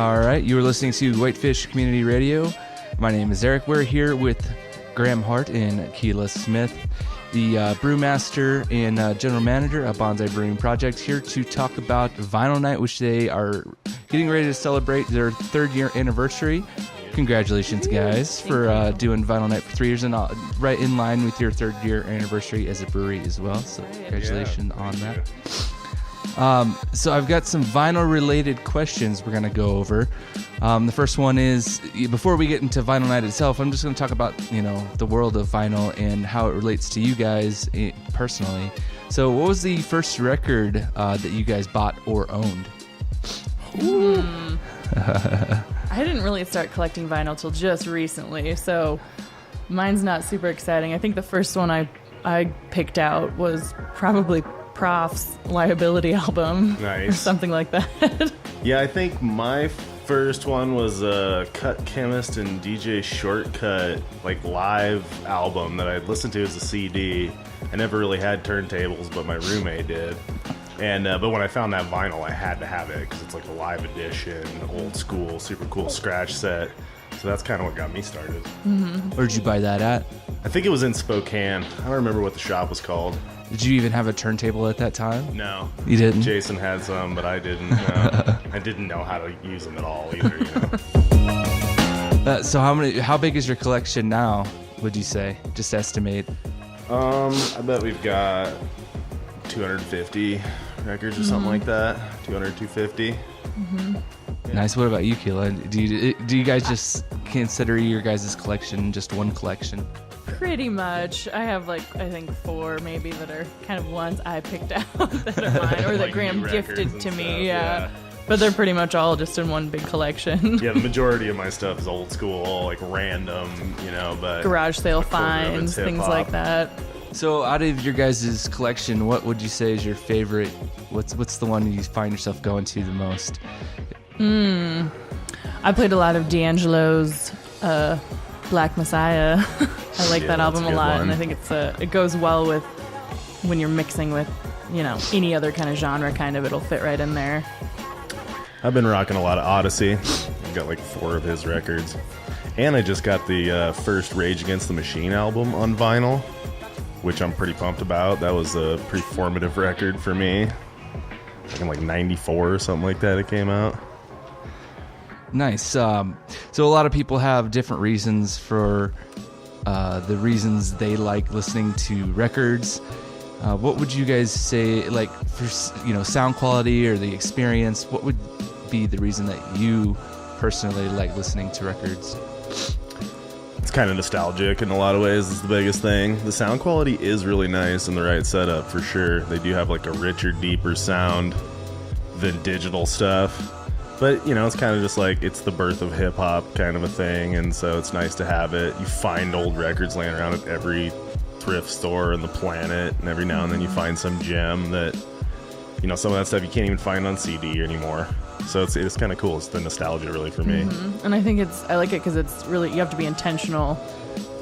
All right, you are listening to Whitefish Community Radio. My name is Eric. We're here with Graham Hart and Keela Smith, the brewmaster and general manager of Bonsai Brewing Project, here to talk about Vinyl Night, which they are getting ready to celebrate their 3rd year anniversary. Congratulations, guys, for doing Vinyl Night for 3 years, and right in line with your 3rd year anniversary as a brewery as well. So congratulations on that. So I've got some vinyl-related questions we're going to go over. The first one is, before we get into Vinyl Night itself, I'm just going to talk about, the world of vinyl and how it relates to you guys personally. So what was the first record that you guys bought or owned? I didn't really start collecting vinyl till just recently, so mine's not super exciting. I think the first one I picked out was probably Prof's Liability album. Nice. Or something like that. Yeah, I think my first one was a Cut Chemist and DJ Shortcut live album that I'd listened to as a CD. I never really had turntables, but my roommate did. And but when I found that vinyl, I had to have it because it's a live edition, old school, super cool scratch set. So that's kind of what got me started. Mm-hmm. Where'd you buy that at? I think it was in Spokane. I don't remember what the shop was called. Did you even have a turntable at that time? No. You didn't? Jason had some, but I didn't. I didn't know how to use them at all either. So how big is your collection now, would you say? Just estimate. I bet we've got 250 records or something like that. 200, 250. Mm-hmm. Yeah. Nice. What about you, Keela? Do you guys just consider your guys' collection just one collection? Pretty much. I have I think 4 maybe that are kind of ones I picked out that are mine, or that Graham gifted to me. Yeah. But they're pretty much all just in one big collection. Yeah, the majority of my stuff is old school, random, but garage sale finds, things like that. So out of your guys' collection, what would you say is your favorite? What's the one you find yourself going to the most? I played a lot of D'Angelo's Black Messiah. I like that album a lot, and I think it goes well with when you're mixing with any other kind of genre. It'll fit right in there. I've been rocking a lot of Odyssey. I've got 4 of his records, and I just got the first Rage Against the Machine album on vinyl, which I'm pretty pumped about. That was a pretty formative record for me. In 94 or something like that it came out. Nice. So a lot of people have different reasons for the reasons they like listening to records. What would you guys say, for sound quality or the experience? What would be the reason that you personally like listening to records? It's kind of nostalgic in a lot of ways is the biggest thing. The sound quality is really nice in the right setup for sure. They do have a richer, deeper sound than digital stuff. But, it's kind of just it's the birth of hip-hop kind of a thing, and so it's nice to have it. You find old records laying around at every thrift store on the planet, and every now and then you find some gem that, some of that stuff you can't even find on CD anymore. So it's kind of cool. It's the nostalgia, really, for me. Mm-hmm. And I think I like it because it's really, you have to be intentional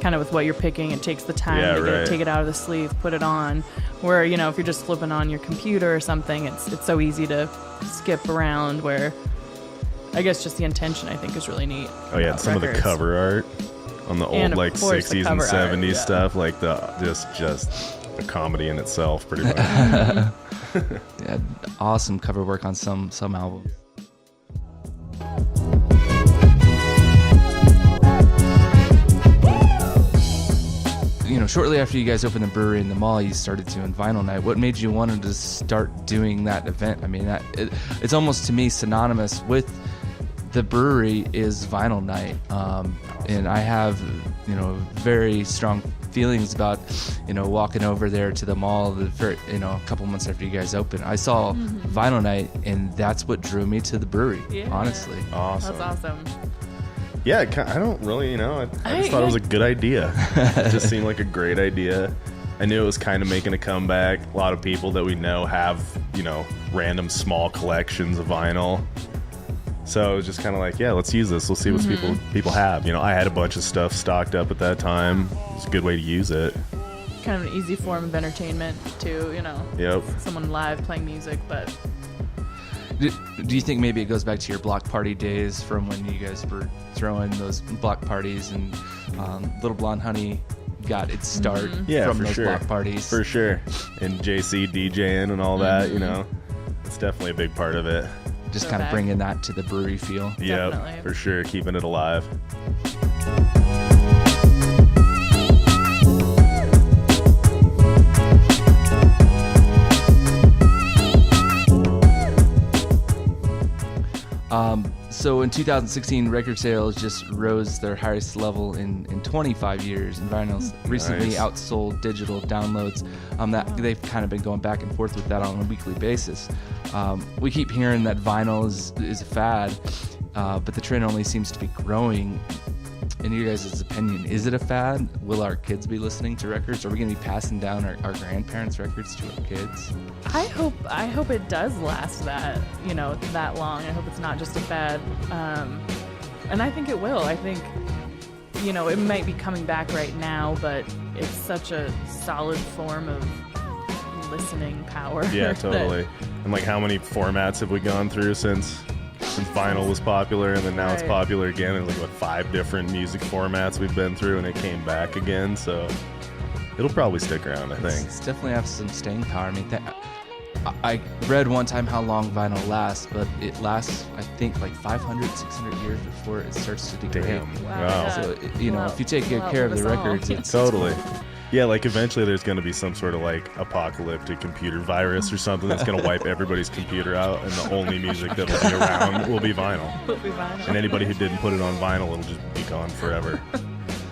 kind of with what you're picking. It takes the time to take it out of the sleeve, put it on. Where, if you're just flipping on your computer or something, it's so easy to skip around, where I guess just the intention, I think, is really neat. Oh, yeah, some records. of the cover art on the old, 60s and 70s stuff, just a comedy in itself, pretty much. Yeah, awesome cover work on some albums. Shortly after you guys opened the brewery in the mall, you started doing Vinyl Night. What made you want to start doing that event? I mean, it's almost to me synonymous with the brewery is Vinyl Night, and I have very strong feelings about walking over there to the mall a couple months after you guys opened. I saw Vinyl Night, and that's what drew me to the brewery. Honestly, awesome. That's awesome. Yeah, I don't really, I just thought it was a good idea. It just seemed like a great idea. I knew it was kind of making a comeback. A lot of people that we know have, random small collections of vinyl. So it was just kind of let's use this. We'll see what people have. I had a bunch of stuff stocked up at that time. It was a good way to use it. Kind of an easy form of entertainment too, Yep. Someone live playing music, but Do you think maybe it goes back to your block party days from when you guys were throwing those block parties and Little Blonde Honey got its start from those block parties? For sure. And JC DJing and all that, you know, it's definitely a big part of it. Just kind of bringing that to the brewery feel. Yeah, for sure. Keeping it alive. So in 2016, record sales just rose their highest level in 25 years, and vinyls recently outsold digital downloads. That they've kind of been going back and forth with that on a weekly basis. We keep hearing that vinyl is a fad, but the trend only seems to be growing. In your guys' opinion, is it a fad? Will our kids be listening to records? Are we going to be passing down our grandparents' records to our kids? I hope it does last that long. I hope it's not just a fad, and I think it will. I think it might be coming back right now, but it's such a solid form of listening power. Yeah, totally. And like, how many formats have we gone through since vinyl was popular, and then now it's popular again? And like 5 different music formats we've been through, and it came back again. So it'll probably stick around, I think. It's definitely have some staying power. I mean, I read one time how long vinyl lasts, but it lasts, I think, like 500, 600 years before it starts to degrade. Damn. Wow. So, if you take good care of the records, it's totally. Yeah, like eventually there's going to be some sort of like apocalyptic computer virus or something that's going to wipe everybody's computer out, and the only music that'll be around will be vinyl. And anybody who didn't put it on vinyl, it'll just be gone forever.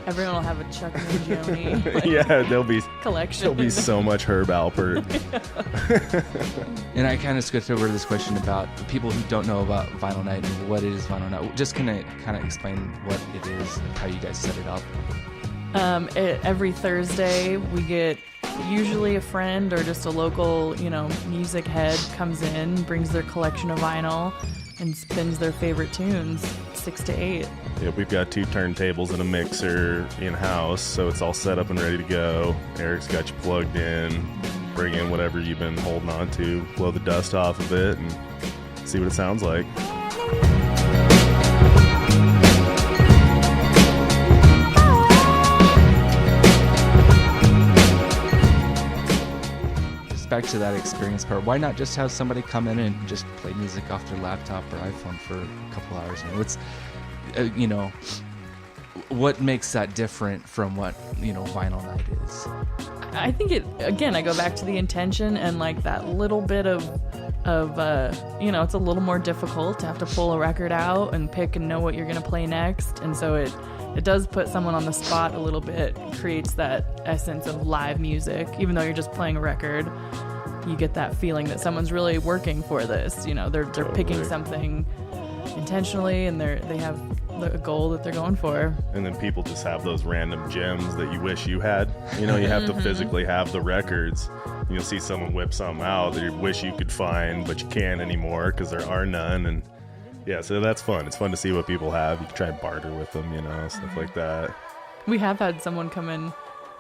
Everyone will have a Chuck Mangione collection. There'll be so much Herb Alpert. And I kind of switched over to this question about people who don't know about Vinyl Night and what is Vinyl Night. Just kind of explain what it is and how you guys set it up. Every Thursday we get usually a friend or just a local, music head comes in, brings their collection of vinyl, and spins their favorite tunes 6 to 8. Yeah, we've got 2 turntables and a mixer in-house, so it's all set up and ready to go. Eric's got you plugged in. Bring in whatever you've been holding on to, blow the dust off of it, and see what it sounds like. Back to that experience part. Why not just have somebody come in and just play music off their laptop or iPhone for a couple hours? What makes that different from what Vinyl Night is? I think I go back to the intention and like that little bit of it's a little more difficult to have to pull a record out and pick and know what you're going to play next, and so it does put someone on the spot a little bit, creates that essence of live music. Even though you're just playing a record, you get that feeling that someone's really working for this. They're picking something intentionally, and they have a goal that they're going for. And then people just have those random gems that you wish you had. You have to physically have the records. You'll see someone whip something out that you wish you could find, but you can't anymore because there are none. And yeah, so that's fun. It's fun to see what people have. You can try and barter with them, stuff like that. We have had someone come in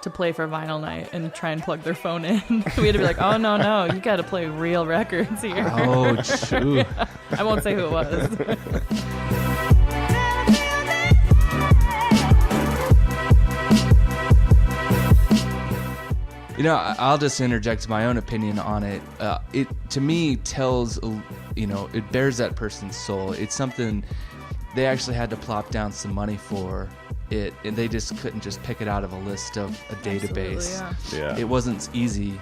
to play for Vinyl Night and try and plug their phone in. We had to be like, oh, no, you got to play real records here. Oh, true. I won't say who it was. I'll just interject my own opinion on it. It, to me, tells, it bears that person's soul. It's something they actually had to plop down some money for it, and they just couldn't just pick it out of a list of a database. Yeah. It wasn't easy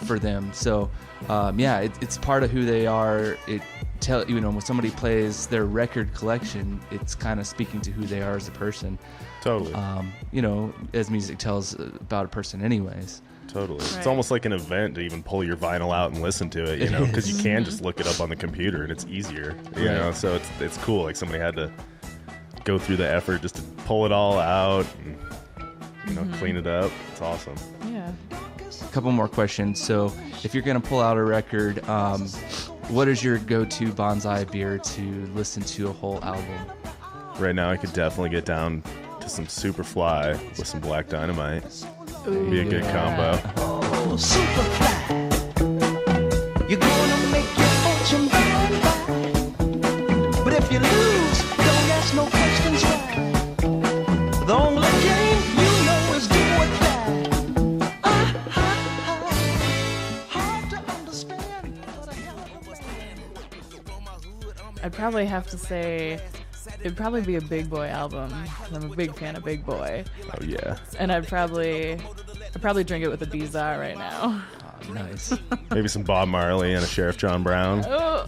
for them. So, it's part of who they are. When somebody plays their record collection, it's kind of speaking to who they are as a person. Totally. As music tells about a person anyways. Totally. Right. It's almost like an event to even pull your vinyl out and listen to it, because you can just look it up on the computer and it's easier, so it's cool. Like somebody had to go through the effort just to pull it all out and, clean it up. It's awesome. Yeah. A couple more questions. So if you're going to pull out a record, what is your go-to Bonsai beer to listen to a whole album? Right now I could definitely get down to some Superfly with some Black Dynamite. It'd be a good combo. Oh, Superfly, you're gonna make your fortune by and by. I'd probably have to say it'd probably be a Big Boy album. I'm a big fan of Big Boy. Oh yeah. And I'd probably drink it with a Bizarre right now. Oh, nice. Maybe some Bob Marley and a Sheriff John Brown.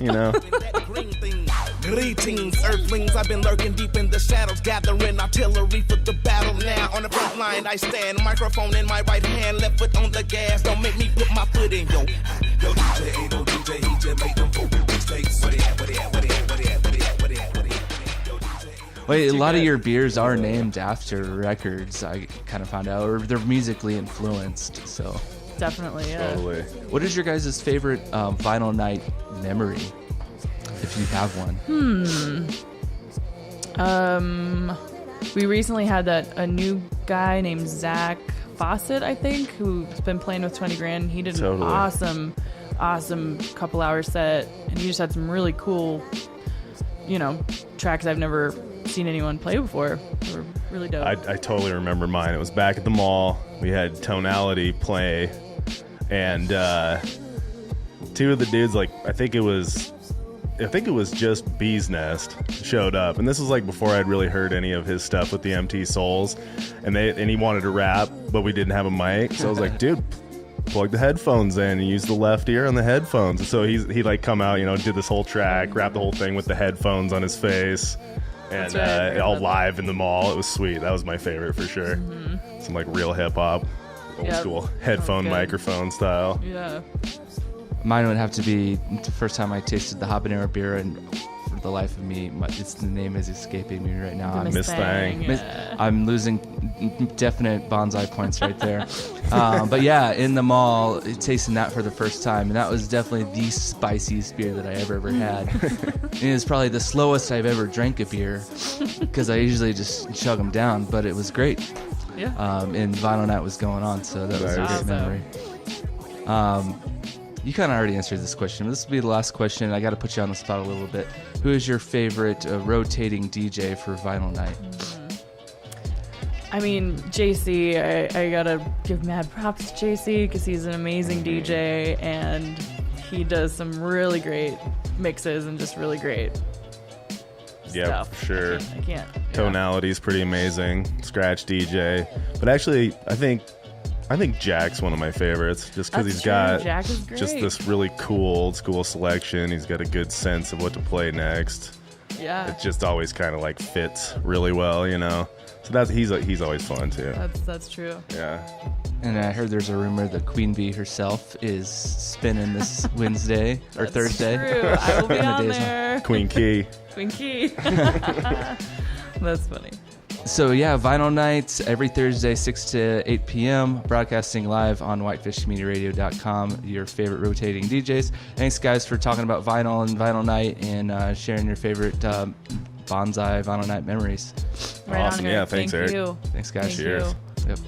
You know. Greetings, Earthlings. I've been lurking deep in the shadows, gathering artillery for the battle. Now on the front line I stand, microphone in my right hand, left foot on the gas. Don't make me put my foot in yo. Yo DJ, ain't no DJ, he just make them vocal mistakes. Where they at? Where they at? Where they at? Where they at? Where they at? Where they at? Where they at? Wait, a lot of your beers are named after records, I kind of found out, or they're musically influenced, so. Definitely, yeah. Totally. What is your guys' favorite vinyl night memory, if you have one? We recently had a new guy named Zach Fawcett, I think, who's been playing with 20 Grand. He did an awesome couple hour set, and he just had some really cool, tracks I've never seen anyone play before. They were really dope. I totally remember mine. It was back at the mall. We had Tonality play, and two of the dudes, I think it was just Bee's Nest, showed up, and this was before I'd really heard any of his stuff with the MT Souls, and he wanted to rap, but we didn't have a mic, so I was like, dude, plug the headphones in and use the left ear on the headphones. And so he come out, did this whole track, rapped the whole thing with the headphones on his face, and all live in the mall. It was sweet. That was my favorite for sure. Mm-hmm. Some real hip hop, old school headphone microphone style. Yeah. Mine would have to be the first time I tasted the habanero beer, and for the life of me, the name is escaping me right now. Mustang. Yeah. I'm losing definite bonsai points right there. But yeah, in the mall, tasting that for the first time, and that was definitely the spiciest beer that I ever had. And it was probably the slowest I've ever drank a beer, because I usually just chug them down, but it was great. Yeah. And Vinyl Night was going on, so that was a great memory. You kind of already answered this question, but this will be the last question. I got to put you on the spot a little bit. Who is your favorite rotating DJ for Vinyl Night? I mean, JC, I gotta give mad props to JC because he's an amazing DJ, and he does some really great mixes and just really great stuff. For sure. I can't. Tonality's pretty amazing. Scratch DJ. But actually, I think Jack's one of my favorites, just because he's got Jack is great. Just this really cool old school selection. He's got a good sense of what to play next. Yeah. It just always kind of fits really well, So he's always fun too. That's true. Yeah. And I heard there's a rumor that Queen Bee herself is spinning this Wednesday or Thursday. True. I will be on days there. Queen Key. Queen Key. That's funny. So yeah, Vinyl Nights every Thursday, 6 to 8 p.m. Broadcasting live on whitefishcommunityradio.com. Your favorite rotating DJs. Thanks, guys, for talking about vinyl and Vinyl Night and sharing your favorite Bonsai Vinyl Night memories. Right Awesome. on, Yeah, thanks, Eric. You. Thanks, guys. Thank Cheers. you. Yep.